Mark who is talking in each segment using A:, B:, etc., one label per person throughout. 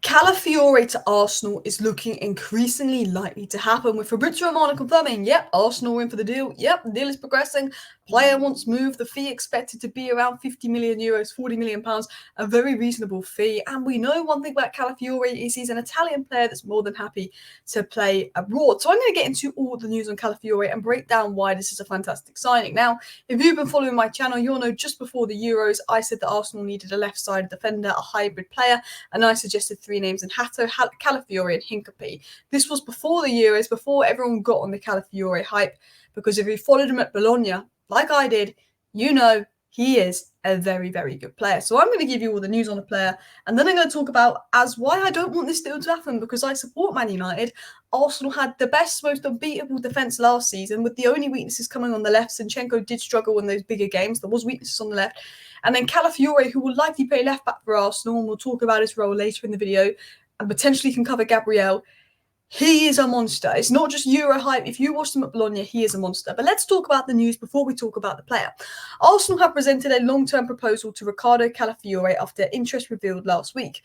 A: Calafiori to Arsenal is looking increasingly likely to happen, with Fabrizio Romano confirming, yep, Arsenal are in for the deal. Yep, the deal is progressing. Player wants moved. The fee expected to be around 50 million euros, 40 million pounds, a very reasonable fee. And we know one thing about Calafiori is he's an Italian player that's more than happy to play abroad. So I'm going to get into all the news on Calafiori and break down why this is a fantastic signing. Now, if you've been following my channel, you'll know just before the Euros, I said that Arsenal needed a left-sided defender, a hybrid player, and I suggested three names in Hato, Calafiori and Hincapie. This was before the Euros, before everyone got on the Calafiori hype, because if you followed him at Bologna, like I did, you know he is a very, very good player. So I'm going to give you all the news on the player, and then I'm going to talk about as why I don't want this deal to happen, because I support Man United. Arsenal had the best, most unbeatable defence last season, with the only weaknesses coming on the left. Zinchenko did struggle in those bigger games. There was weaknesses on the left. And then Calafiori, who will likely play left-back for Arsenal, and we'll talk about his role later in the video, and potentially can cover Gabriel. He is a monster. It's not just Euro hype. If you watched him at Bologna, he is a monster. But let's talk about the news before we talk about the player. Arsenal have presented a long-term proposal to Riccardo Calafiori after interest revealed last week.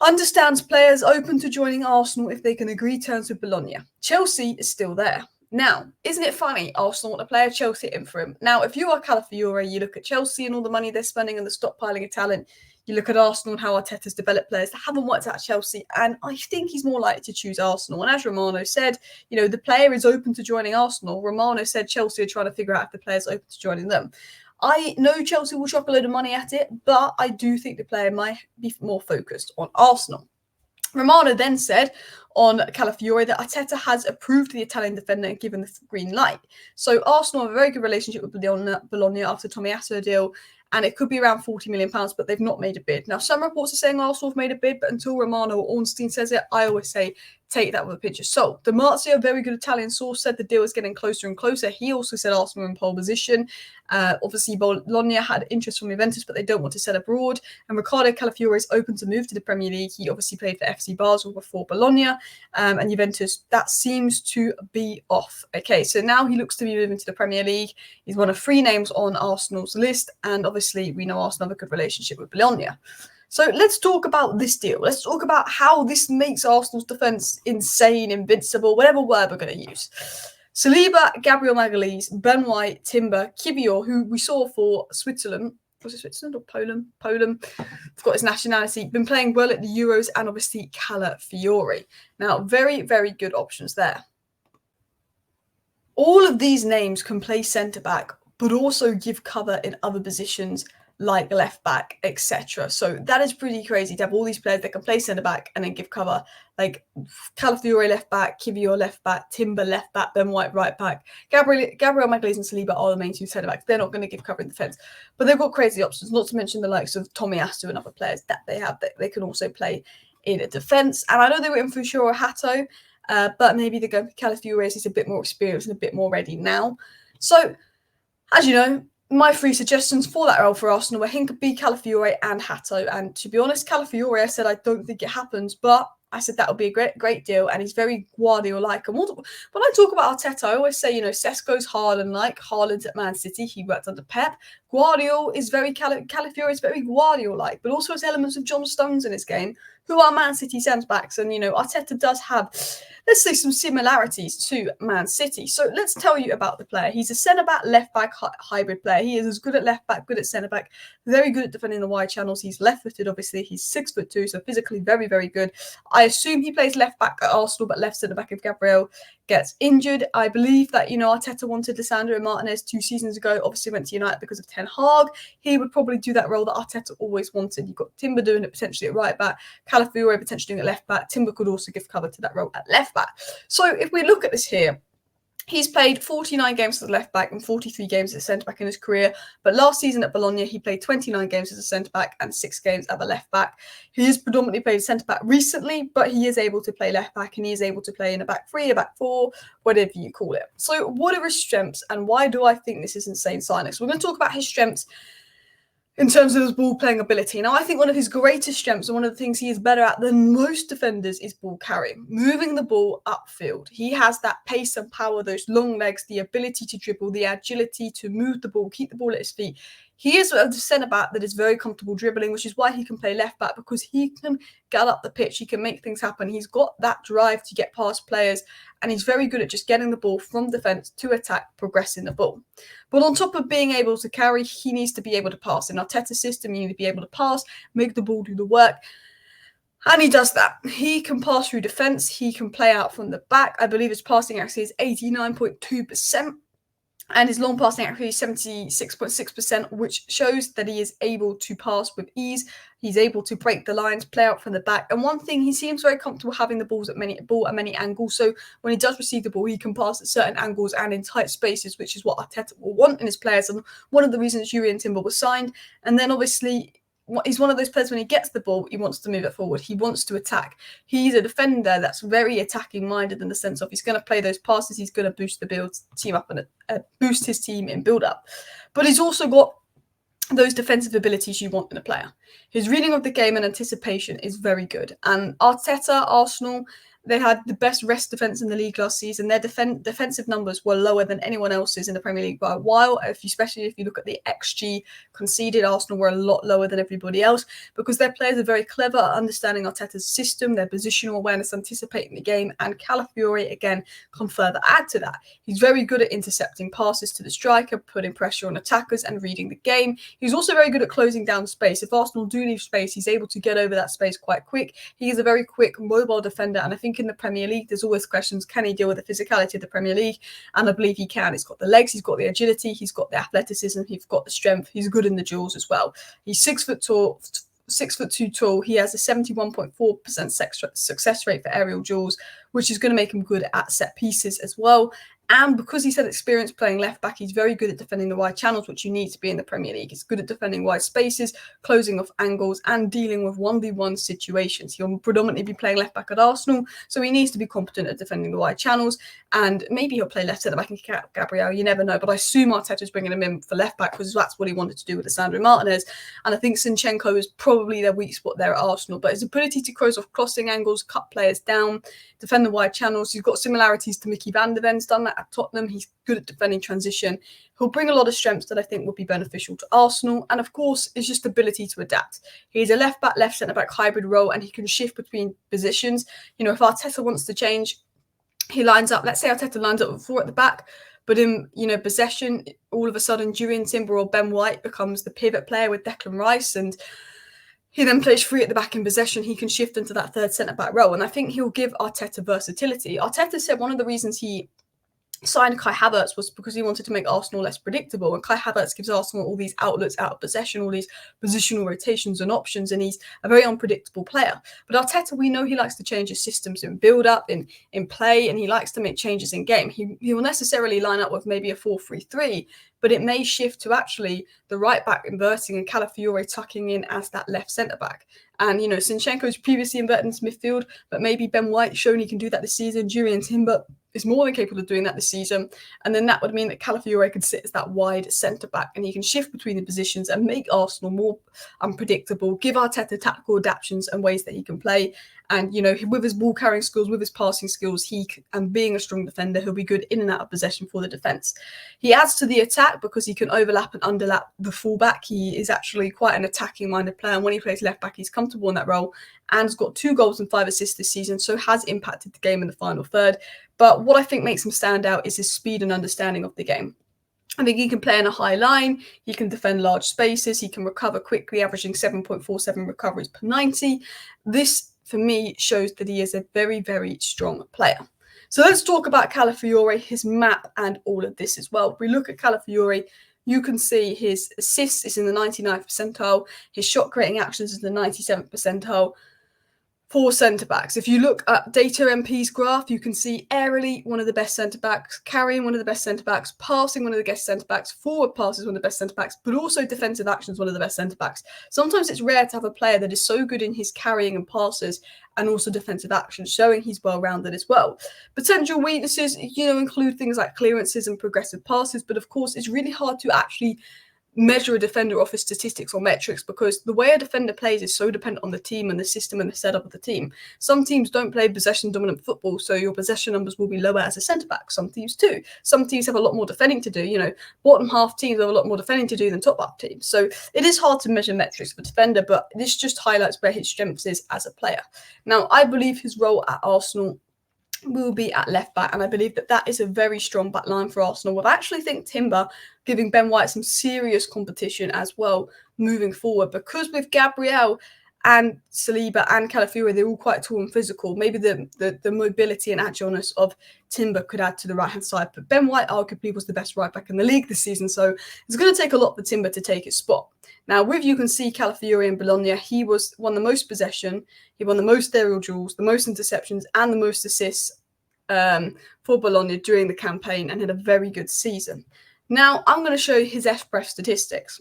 A: Understands players open to joining Arsenal if they can agree terms with Bologna. Chelsea is still there. Now, isn't it funny? Arsenal want to play a Chelsea in for him. Now, if you are Calafiori, you look at Chelsea and all the money they're spending and the stockpiling of talent. You look at Arsenal and how Arteta's developed players that haven't worked out at Chelsea, and I think he's more likely to choose Arsenal. And as Romano said, you know, the player is open to joining Arsenal. Romano said Chelsea are trying to figure out if the player's open to joining them. I know Chelsea will chuck a load of money at it, but I do think the player might be more focused on Arsenal. Romano then said on Calafiori that Arteta has approved the Italian defender and given the green light. So Arsenal have a very good relationship with Bologna after Tomiasso deal, and it could be around £40 million, but they've not made a bid. Now, some reports are saying Arsenal have made a bid, but until Romano or Ornstein says it, I always say take that with a pinch of salt. Di Marzio, a very good Italian source, said the deal is getting closer and closer. He also said Arsenal are in pole position. Obviously, Bologna had interest from Juventus, but they don't want to sell abroad. And Riccardo Calafiori is open to move to the Premier League. He obviously played for FC Basel before Bologna and Juventus. That seems to be off. Okay, so now he looks to be moving to the Premier League. He's one of three names on Arsenal's list, and obviously we know Arsenal have a good relationship with Bologna. So let's talk about this deal. Let's talk about how this makes Arsenal's defence insane, invincible, whatever word we're going to use. Saliba, Gabriel Magalhaes, Ben White, Timber, Kivior, who we saw for Switzerland. Was it Switzerland or Poland? Poland. Forgot his nationality. Been playing well at the Euros, and obviously Calafiori. Now, very, very good options there. All of these names can play centre-back, but also give cover in other positions like left back, etc. So that is pretty crazy to have all these players that can play centre back and then give cover, like Calafiori left back, Kivior left back, Timber left back, Ben White right back. Gabriel Magalhaes and Saliba are the main two centre backs. They're not going to give cover in defence, but they've got crazy options. Not to mention the likes of Tomiasso and other players that they have that they can also play in a defence. And I know they were in for sure a Hato, but maybe they're going for Calafiori as he's a bit more experienced and a bit more ready now. So, as you know, my three suggestions for that role for Arsenal were Hincapie, Calafiori and Hato. And to be honest, Calafiori, I said I don't think it happens, but I said that would be a great deal, and he's very Guardiola-like. And when I talk about Arteta, I always say, you know, Sesko's Haaland-like. Haaland's at Man City. He worked under Pep. Guardiola is very Calafiori is very Guardiola-like, but also has elements of John Stones in his game, who are Man City centre-backs. And, you know, Arteta does have, let's say, some similarities to Man City. So let's tell you about the player. He's a centre-back, left-back hybrid player. He is as good at left-back, good at centre-back, very good at defending the wide channels. He's left-footed, obviously. He's 6'2", so physically very, very good. I assume he plays left-back at Arsenal, but left centre-back if Gabriel gets injured. I believe that, you know, Arteta wanted Lisandro Martinez 2 seasons ago, obviously went to United because of Ten Hag. He would probably do that role that Arteta always wanted. You've got Timber doing it potentially at right back, Calafiori potentially doing it at left back. Timber could also give cover to that role at left back. So if we look at this here, he's played 49 games as a left back and 43 games as a centre back in his career. But last season at Bologna, he played 29 games as a centre back and 6 games as a left back. He has predominantly played centre back recently, but he is able to play left back and he is able to play in a back 3, a back 4, whatever you call it. So what are his strengths and why do I think this is insane signing? So we're going to talk about his strengths in terms of his ball playing ability. Now, I think one of his greatest strengths and one of the things he is better at than most defenders is ball carrying, moving the ball upfield. He has that pace and power, those long legs, the ability to dribble, the agility to move the ball, keep the ball at his feet. He is a centre-back that is very comfortable dribbling, which is why he can play left-back, because he can get up the pitch, he can make things happen. He's got that drive to get past players, and he's very good at just getting the ball from defence to attack, progressing the ball. But on top of being able to carry, he needs to be able to pass. In Arteta's system, you need to be able to pass, make the ball do the work. And he does that. He can pass through defence. He can play out from the back. I believe his passing accuracy is 89.2%. And his long passing accuracy is 76.6%, which shows that he is able to pass with ease. He's able to break the lines, play out from the back. And one thing, he seems very comfortable having the ball at many angles. So when he does receive the ball, he can pass at certain angles and in tight spaces, which is what Arteta will want in his players. And one of the reasons Jurriën Timber was signed. And then obviously, he's one of those players, when he gets the ball, he wants to move it forward. He wants to attack. He's a defender that's very attacking minded, in the sense of he's going to play those passes. He's going to boost the team up and boost his team in build up. But he's also got those defensive abilities you want in a player. His reading of the game and anticipation is very good. And Arteta, Arsenal, they had the best rest defence in the league last season. Their defensive numbers were lower than anyone else's in the Premier League by a while. Especially if you look at the XG conceded, Arsenal were a lot lower than everybody else, because their players are very clever at understanding Arteta's system, their positional awareness, anticipating the game. And Calafiori, again, can further add to that. He's very good at intercepting passes to the striker, putting pressure on attackers and reading the game. He's also very good at closing down space. If Arsenal do leave space, he's able to get over that space quite quick. He is a very quick, mobile defender, and I think in the Premier League, there's always questions, can he deal with the physicality of the Premier League? And I believe he can. He's got the legs, he's got the agility, he's got the athleticism, he's got the strength, he's good in the duels as well. He's 6 foot tall, 6'2" tall. He has a 71.4% success rate for aerial duels, which is going to make him good at set pieces as well. And because he's had experience playing left back, he's very good at defending the wide channels, which you need to be in the Premier League. He's good at defending wide spaces, closing off angles, and dealing with 1v1 situations. He'll predominantly be playing left back at Arsenal, so he needs to be competent at defending the wide channels. And maybe he'll play left centre back in Gabriel, you never know. But I assume Arteta's bringing him in for left back, because that's what he wanted to do with Sandro Martinez. And I think Zinchenko is probably their weak spot there at Arsenal. But his ability to close off crossing angles, cut players down, defend the wide channels, he's got similarities to Mickey van der Ven's done that at Tottenham. He's good at defending transition. He'll bring a lot of strengths that I think will be beneficial to Arsenal. And of course, it's just ability to adapt. He's a left back, left centre back hybrid role, and he can shift between positions. You know, if Arteta wants to change, he lines up, let's say Arteta lines up with 4 at the back, but in, possession, all of a sudden Jurriën Timber or Ben White becomes the pivot player with Declan Rice, and he then plays 3 at the back in possession. He can shift into that third centre-back role. And I think he'll give Arteta versatility. Arteta said one of the reasons he signed Kai Havertz was because he wanted to make Arsenal less predictable. And Kai Havertz gives Arsenal all these outlets out of possession, all these positional rotations and options, and he's a very unpredictable player. But Arteta, we know he likes to change his systems in build-up, in play, and he likes to make changes in game. He will necessarily line up with maybe a 4-3-3, but it may shift to actually the right back inverting and Calafiori tucking in as that left centre-back. And, Zinchenko's previously inverted into midfield, but maybe Ben White's shown he can do that this season. Jurriën Timber is more than capable of doing that this season. And then that would mean that Calafiori could sit as that wide centre-back, and he can shift between the positions and make Arsenal more unpredictable, give Arteta tactical adaptations and ways that he can play. And, with his ball carrying skills, with his passing skills, and being a strong defender, he'll be good in and out of possession for the defence. He adds to the attack because he can overlap and underlap the fullback. He is actually quite an attacking-minded player, and when he plays left back, he's comfortable in that role, and has got 2 goals and 5 assists this season, so has impacted the game in the final third. But what I think makes him stand out is his speed and understanding of the game. I think he can play in a high line, he can defend large spaces, he can recover quickly, averaging 7.47 recoveries per 90. This, for me, shows that he is a very, very strong player. So let's talk about Calafiori, his map, and all of this as well. If we look at Calafiori, you can see his assists is in the 99th percentile, his shot creating actions is in the 97th percentile. For centre-backs, if you look at Data MP's graph, you can see aerially one of the best centre-backs, carrying one of the best centre-backs, passing one of the best centre-backs, forward passes one of the best centre-backs, but also defensive actions one of the best centre-backs. Sometimes it's rare to have a player that is so good in his carrying and passes and also defensive actions, showing he's well-rounded as well. Potential weaknesses, include things like clearances and progressive passes, but of course it's really hard to actually measure a defender off his statistics or metrics, because the way a defender plays is so dependent on the team and the system and the setup of the team. Some teams don't play possession dominant football, so your possession numbers will be lower as a centre back. Some teams do. Some teams have a lot more defending to do. You know, bottom half teams have a lot more defending to do than top half teams. So it is hard to measure metrics for a defender, but this just highlights where his strengths is as a player. Now, I believe his role at Arsenal will be at left back, and I believe that that is a very strong back line for Arsenal. I actually think Timber giving Ben White some serious competition as well moving forward, because with Gabriel and Saliba and Calafiori, they're all quite tall and physical. Maybe the mobility and agileness of Timber could add to the right-hand side, but Ben White arguably was the best right back in the league this season, so it's going to take a lot for Timber to take his spot. Now, with you can see Calafiori in Bologna, he won the most possession, he won the most aerial duels, the most interceptions, and the most assists for Bologna during the campaign, and had a very good season. Now, I'm going to show you his FPref statistics.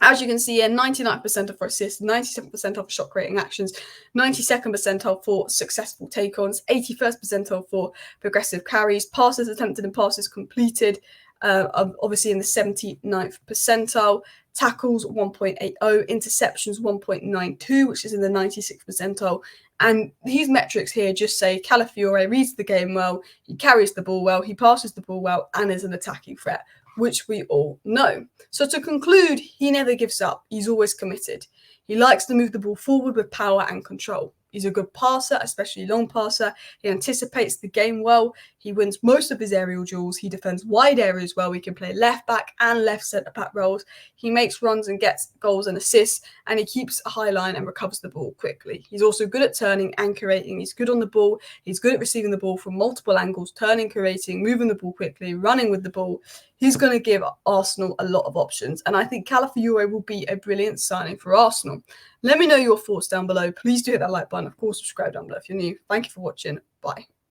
A: As you can see here, 99th percentile for assists, 97th percentile for shot creating actions, 92nd percentile for successful take-ons, 81st percentile for progressive carries, passes attempted and passes completed, obviously in the 79th percentile, tackles 1.80, interceptions 1.92, which is in the 96th percentile. And these metrics here just say Calafiori reads the game well, he carries the ball well, he passes the ball well, and is an attacking threat, which we all know. So to conclude, he never gives up. He's always committed. He likes to move the ball forward with power and control. He's a good passer, especially long passer. He anticipates the game well. He wins most of his aerial duels. He defends wide areas well. He can play left back and left centre back roles. He makes runs and gets goals and assists, and he keeps a high line and recovers the ball quickly. He's also good at turning and curating. He's good on the ball. He's good at receiving the ball from multiple angles, turning, curating, moving the ball quickly, running with the ball. He's going to give Arsenal a lot of options, and I think Calafiori will be a brilliant signing for Arsenal. Let me know your thoughts down below. Please do hit that like button. Of course, subscribe down below if you're new. Thank you for watching. Bye.